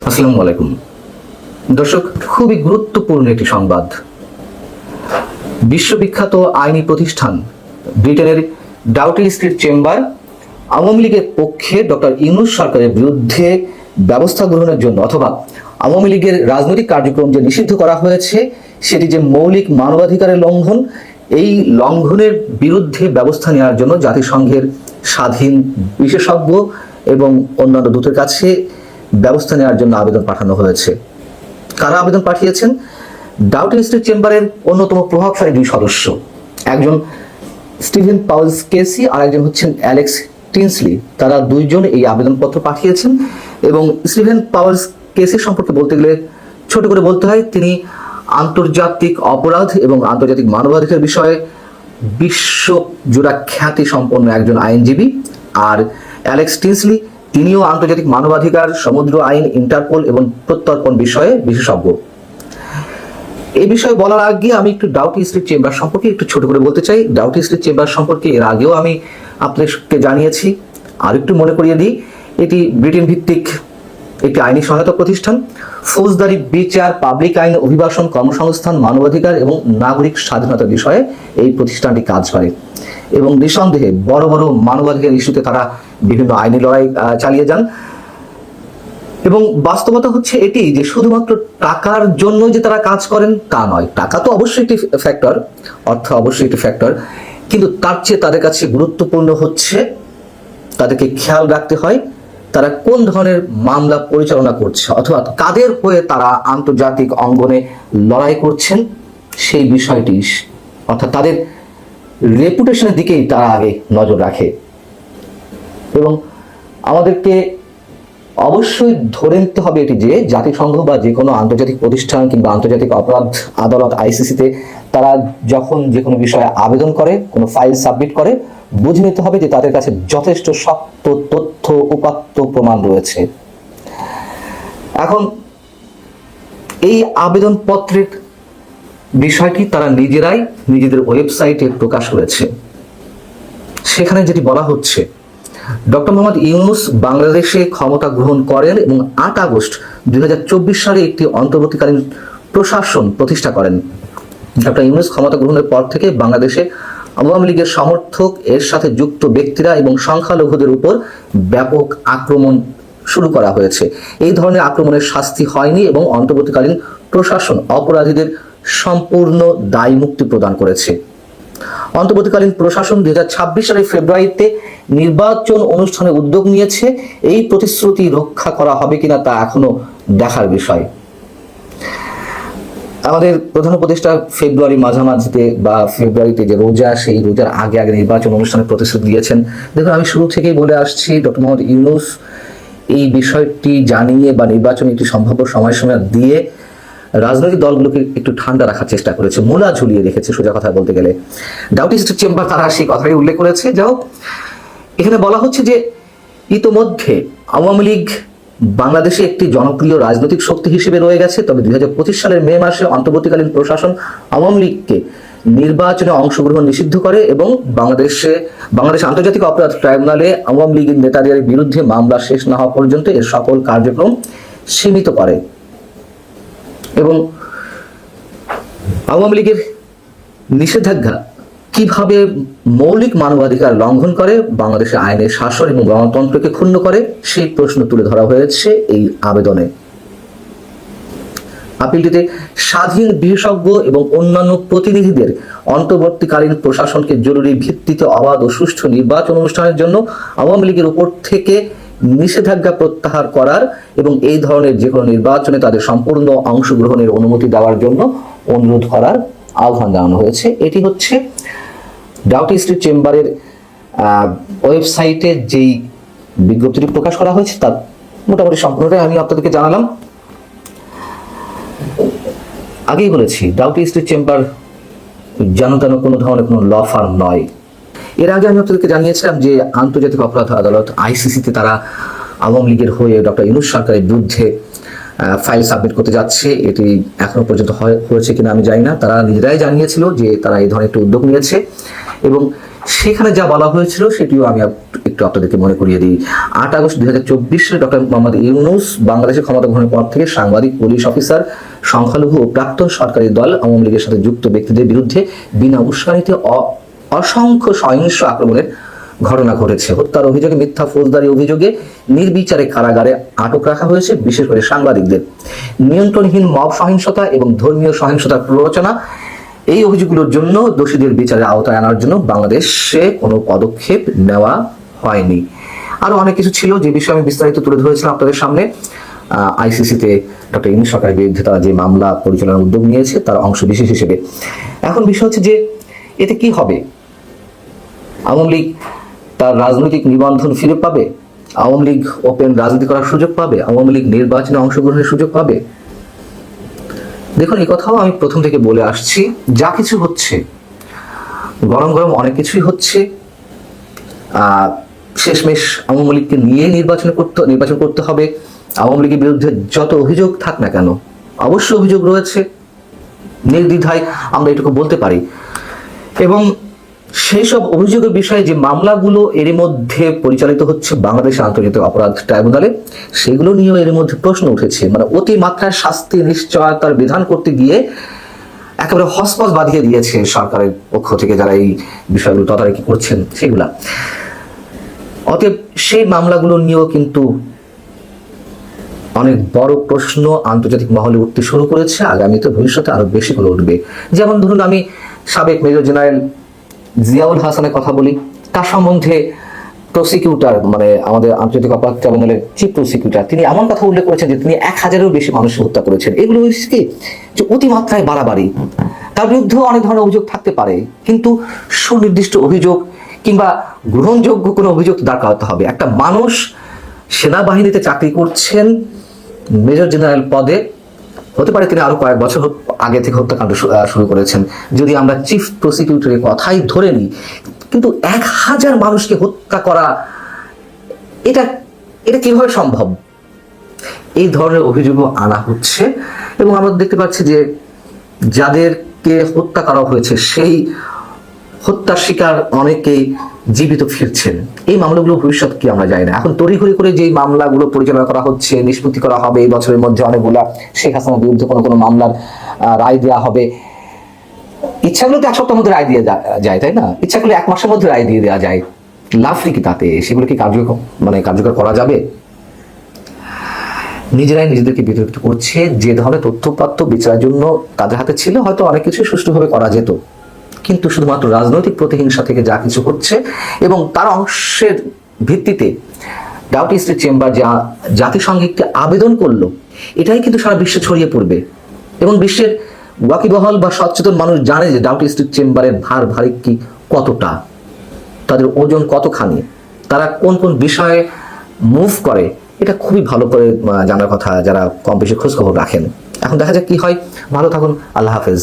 আসসালামু আলাইকুম দর্শক, খুবই গুরুত্বপূর্ণ একটি সংবাদ। বিশ্ববিখ্যাত আইনি প্রতিষ্ঠান ব্রিটেনের ডাউটিং স্ট্রিট চেম্বার আওয়ামী লীগের পক্ষে ডক্টর ইউনূস সরকারের বিরুদ্ধে ব্যবস্থা গ্রহণের জন্য অথবা আওয়ামী লীগের রাজনৈতিক কার্যক্রম যে নিষিদ্ধ করা হয়েছে সেটি যে মৌলিক মানবাধিকারের লঙ্ঘন, এই লঙ্ঘনের বিরুদ্ধে ব্যবস্থা নেওয়ার জন্য জাতিসংঘের স্বাধীন বিশেষজ্ঞ এবং অন্যান্য দূতের কাছে ব্যবস্থা নেওয়ার জন্য আবেদন পাঠানো হয়েছে। কারা আবেদন পাঠিয়েছেন? ডাউটিং স্ট্রিট চেম্বারের অন্যতম প্রভাবশালী দুই সদস্য, একজন স্টিভেন পাউলস কেসি আর একজন হচ্ছেন অ্যালেক্স টিনসলি। তারা দুইজন এই আবেদনপত্র পাঠিয়েছেন এবং স্টিভেন পাউলস কেসি সম্পর্কে বলতে গেলে ছোট করে বলতে হয় তিনি আন্তর্জাতিক অপরাধ এবং আন্তর্জাতিক মানবাধিকার বিষয়ে বিশ্বজোড়া খ্যাতি সম্পন্ন একজন আইনজীবী, আর অ্যালেক্স টিনসলি তিনিও আন্তর্জাতিক মানবাধিকার, সমুদ্র আইন, ইন্টারপোল এবং প্রত্যর্পণ বিষয়ে বিশেষজ্ঞ। এই বিষয়ে বলার আগে আমি একটু ডাউটিং স্ট্রিট চেম্বার সম্পর্কে একটু ছোট করে বলতে চাই। ডাউটিং স্ট্রিট চেম্বার সম্পর্কে এর আগেও আমি আপনাদেরকে জানিয়েছি, আর একটু মনে করিয়ে দিই। এটি ব্রিটেন ভিত্তিক একটি আইনি সহায়তা প্রতিষ্ঠান। ফৌজদারি বিচার, পাবলিক আইন, অভিবাসন, কর্মসংস্থান, মানবাধিকার এবং নাগরিক স্বাধীনতা বিষয়ে এই প্রতিষ্ঠানটি কাজ করে এবং নিঃসন্দেহে বড় বড় মানবাধিকার ইস্যুতে তারা বিভিন্ন আইনি লড়াই চালিয়ে যান। এবং বাস্তবতা হচ্ছে এটি যে শুধুমাত্র টাকার জন্য যে তারা কাজ করেন তা নয়। টাকা তো অবশ্যই একটি ফ্যাক্টর, অর্থ অবশ্যই একটি ফ্যাক্টর, কিন্তু তার চেয়ে তাদের কাছে গুরুত্বপূর্ণ হচ্ছে তাদেরকে খেয়াল রাখতে হয় তারা কোন ধরনের মামলা পরিচালনা করছে অথবা কাদের হয়ে তারা আন্তর্জাতিক অঙ্গনে লড়াই করছেন সেই বিষয়টি, অর্থাৎ তাদের রেপুটেশনের দিকেই তারা আগে নজর রাখে। এবং আমাদেরকে অবশ্যই ধরে নিতে হবে এটি যে জাতিসংঘ বা যে কোনো আন্তর্জাতিক প্রতিষ্ঠান কিংবা আন্তর্জাতিক অপরাধ আদালত আইসিসিতে তারা যখন যে কোনো বিষয়ে আবেদন করে, কোনো ফাইল সাবমিট করে, বুঝে নিতে হবে যে তাদের কাছে যথেষ্ট শক্ত তথ্য, উপাত্ত, প্রমাণ রয়েছে। এখন এই আবেদনপত্রের বিষয়টি তারা নিজেরাই নিজেদের ওয়েবসাইটে প্রকাশ করেছে। সেখানে যেটি বলা হচ্ছে, ডক্টর মোহাম্মদ ইউনূস বাংলাদেশে ক্ষমতা গ্রহণ করেন এবং 8 আগস্ট 2024 সালে একটি অন্তর্বর্তীকালীন প্রশাসন প্রতিষ্ঠা করেন। ডক্টর ইউনূস ক্ষমতা গ্রহণের পর থেকে বাংলাদেশে আওয়ামী লীগের সমর্থক, এর সাথে যুক্ত ব্যক্তিরা এবং সংখ্যালঘুদের উপর ব্যাপক আক্রমণ শুরু করা হয়েছে। এই ধরনের আক্রমণের শাস্তি হয়নি এবং অন্তর্বর্তীকালীন প্রশাসন অপরাধীদের সম্পূর্ণ দায় মুক্তি প্রদান করেছে। অন্তর্বর্তীকালীন প্রশাসন 2026 সালের ফেব্রুয়ারিতে নির্বাচন অনুষ্ঠানের উদ্যোগ নিয়েছে। এই প্রতিশ্রুতি রক্ষা করা হবে কিনা তা এখনো দেখার বিষয়। আমাদের প্রধান উপদেষ্টা ফেব্রুয়ারি মাঝামাঝিতে বা ফেব্রুয়ারিতে যে রোজা, সেই রোজার আগে আগে নির্বাচন অনুষ্ঠানের প্রতিশ্রুতি দিয়েছেন। দেখুন, আমি শুরু থেকেই বলে আসছি ডক্টর মোহাম্মদ ইউনূস এই বিষয়টি জানিয়ে বা নির্বাচনে একটি সম্ভাব্য সময়সীমা দিয়ে রাজনৈতিক দলগুলোকে একটু ঠান্ডা রাখার চেষ্টা করেছে, মোলা ঝুলিয়ে রেখেছে সোজা কথা বলতে গেলে। ডাউটিং স্ট্রিট চেম্বার তারা সেই কথাই উল্লেখ করেছে। যাও, এখানে বলা হচ্ছে যে ইতোমধ্যে আওয়ামী লীগ বাংলাদেশে একটি জনপ্রিয় রাজনৈতিক শক্তি হিসেবে রয়ে গেছে। তবে 2025 সালের মে মাসে অন্তর্বর্তীকালীন প্রশাসন আওয়ামী লীগকে নির্বাচনে অংশগ্রহণ নিষিদ্ধ করে এবং বাংলাদেশ আন্তর্জাতিক অপরাধ ট্রাইব্যুনালে আওয়ামী লীগের নেতাদের বিরুদ্ধে মামলা শেষ না হওয়া পর্যন্ত এর সকল কার্যক্রম সীমিত করে। এবং আওয়ামী লীগের নিষেধাজ্ঞা কিভাবে মৌলিক মানবাধিকার লঙ্ঘন করে, বাংলাদেশের আইনের শাসন এবং গণতন্ত্রকে ক্ষুণ্ণ করে, সেই প্রশ্ন তুলে ধরা হয়েছে এই আবেদনে। আপিলটিতে স্বাধীন বিশেষজ্ঞ এবং অন্যান্য প্রতিনিধিদের অন্তর্বর্তীকালীন প্রশাসনকে জরুরি ভিত্তিতে অবাধ ও সুষ্ঠু নির্বাচন অনুষ্ঠানের জন্য আওয়ামী লীগের উপর থেকে নিষেধাজ্ঞা প্রত্যাহার করার এবং এই ধরনের যে কোনো নির্বাচনে তাদের সম্পূর্ণ অংশগ্রহণের অনুমতি দেওয়ার জন্য অনুরোধ করার আহ্বান জানানো হয়েছে। এটি হচ্ছে ডাউটিং স্ট্রিট চেম্বারের ওয়েবসাইটে যেই বিজ্ঞপ্তিটি প্রকাশ করা হয়েছে তার মোটামুটি সম্পূর্ণটাই আমি আপনাদেরকে জানালাম। আগেই বলেছি, ডাউটিং স্ট্রিট চেম্বার যেন তেন কোনো ধরনের কোনো ল ফার্ম নয়। এর আগে আমি আপনাদেরকে জানিয়েছিলাম যে আন্তর্জাতিক অপরাধ আদালত আইসিসিতে তারা আওয়ামী লীগের হয়ে ডক্টর ইউনূস সরকারের বিরুদ্ধে ফাইল সাবমিট করতে যাচ্ছে। এটি এখনো পর্যন্ত হয়েছে কিনা আমি জানি না। তারা নিজেরাই জানিয়েছিল যে তারা এই ধরনের একটি উদ্যোগ নিয়েছে এবং সেখানে যা বলা হয়েছিল সেটিও আমি একটু আপনাদেরকে মনে করিয়ে দিই। 8 আগস্ট 2024 ডক্টর মোহাম্মদ ইউনূস বাংলাদেশের ক্ষমতা গ্রহণের পর থেকে সাংবাদিক, পুলিশ অফিসার, সংখ্যালঘু ও প্রাক্তন সরকারি দল আওয়ামী লীগের সাথে যুক্ত ব্যক্তিদের বিরুদ্ধে বিনা উস্কানিতে অসংখ্য সহিংস আক্রমণের ঘটনা ঘটেছে। হত্যার অভিযোগে, মিথ্যা ফৌজদারি অভিযোগে নির্বিচারে কারাগারে আটক রাখা হয়েছে, বিশেষ করে সাংবাদিকদের। নিয়ন্ত্রণহীন মব সহিংসতা এবং ধর্মীয় সহিংসতার প্ররোচনা, এই অভিযোগগুলোর জন্য দোষীদের বিচারের আওতায় আনার জন্য বাংলাদেশে কোনো পদক্ষেপ নেওয়া হয়নি। আরো অনেক কিছু ছিল যে বিষয়ে আমি বিস্তারিত তুলে ধরেছিলাম আপনাদের সামনে। আইসিসিতে ডক্টর ইউনূস সরকারের বিরুদ্ধে তারা যে মামলা পরিচালনার উদ্যোগ নিয়েছে তার অংশ বিশেষ হিসেবে। এখন বিষয় হচ্ছে যে এতে কি হবে? আওয়ামী লীগ তার রাজনৈতিক নিবন্ধন ফিরে পাবে? আওয়ামী লীগ ওপেন রাজনীতি করার সুযোগ পাবে? আওয়ামী লীগ নির্বাচনে অংশগ্রহণের সুযোগ পাবে? দেখুন, এই কথাও আমি প্রথম থেকে বলে আসছি, যা কিছু হচ্ছে গরম গরম অনেক কিছুই হচ্ছে। শেষমেশ আওয়ামী লীগকে নিয়ে নির্বাচন করতে হবে। আওয়ামী লীগের বিরুদ্ধে যত অভিযোগ থাক না কেন, অবশ্য অভিযোগ রয়েছে, নির্দ্বিধায় আমরা এটুকু বলতে পারি। এবং সেই সব অভিযোগের বিষয়ে যে মামলাগুলো এর মধ্যে পরিচালিত হচ্ছে বাংলাদেশ আন্তর্জাতিক অপরাধ ট্রাইব্যুনালে, সেগুলো নিয়েও এর মধ্যে প্রশ্ন উঠেছে। মানে অতিমাত্রায় শাস্তি নিশ্চয়তার বিধান করতে গিয়ে একেবারে হসপস বাঁধিয়ে দিয়েছে সরকারের পক্ষ থেকে যারা এই বিষয়গুলো তদারকি করছেন সেগুলা। অতএব সেই মামলাগুলো নিয়েও কিন্তু অনেক বড় প্রশ্ন আন্তর্জাতিক মহলে উঠতে শুরু করেছে। আগামীতে ভবিষ্যতে আরো বেশি করে উঠবে। যেমন ধরুন, আমি সাবেক মেজর জেনারেল জিয়াউল হাসানের কথা বলি। তার সম্বন্ধে প্রসিকিউটর, মানে আমাদের আন্তর্জাতিক অপরাধ ট্রাইব্যুনালের চিফ প্রসিকিউটর, তিনি এমন কথা উল্লেখ করেছেন যে তিনি 1000-এরও বেশি মানুষকে হত্যা করেছেন। এগুলো হচ্ছে কি, যে অতিমাত্রায় বাড়াবাড়ি। তার বিরুদ্ধেও অনেক ধরনের অভিযোগ থাকতে পারে, কিন্তু সুনির্দিষ্ট অভিযোগ কিংবা গ্রহণযোগ্য কোনো অভিযোগ দাঁড় করাতে হবে। একটা মানুষ সেনাবাহিনীতে চাকরি করছেন, মেজর জেনারেল পদে, হতে পারে তিনি আরো কয়েক বছর আগে থেকে হত্যাকাণ্ড শুরু করেছেন। যদি আমরা চিফ প্রসিকিউটরের কথাই ধরে নিই, কিন্তু 1000 মানুষকে হত্যা করা, এটা কিভাবে সম্ভব? এই ধরনের অভিযোগও আনা হচ্ছে। এবং আমরা দেখতে পাচ্ছি যে যাদেরকে হত্যা করা হয়েছে সেই হত্যার শিকার অনেকেই জীবিত ফিরছেন। এই মামলাগুলো ভবিষ্যৎ কি আমরা জানি না। এখন তড়িঘড়ি করে যে মামলাগুলো পরিচালনা করা হচ্ছে, নিষ্পত্তি করা হবে এই বছরের মধ্যে অনেকগুলা, শেখ হাসিনার বিরুদ্ধে কোনো মামলার রায় দেওয়া হবে। ইচ্ছা করলে তো 1 সপ্তাহের মধ্যে রায় দিয়ে যায়, তাই না? ইচ্ছা করলে 1 মাসের মধ্যে রায় দিয়ে দেওয়া যায়। লাভ কি তাতে? সেগুলো কি কার্যকর করা যাবে? নিজেরাই নিজেদেরকে বিতর্কিত করছে। যে ধরনের তথ্যপাত্র বিচারের জন্য তাদের হাতে ছিল, হয়তো অনেক কিছু সুষ্ঠুভাবে করা যেত, কিন্তু শুধুমাত্র রাজনৈতিক প্রতিহিংসা থেকে যা কিছু হচ্ছে এবং তার অংশের ভিত্তিতে ডাউটি স্ট্রিট চেম্বার যা জাতিসংঘে একটি আবেদন করলো, এটাই কিন্তু সারা বিশ্বে ছড়িয়ে পড়বে। এবং বিশ্বের ওয়াকিবহাল বা সচেতন মানুষ জানে যে ডাউটি স্ট্রিট চেম্বারের ভারী কি কতটা, তাদের ওজন কতখানি, তারা কোন কোন বিষয়ে মুভ করে, এটা খুবই ভালো করে জানার কথা যারা কম বেশি খোঁজখবর রাখেন। এখন দেখা যাক কি হয়। ভালো থাকুন। আল্লাহ হাফেজ।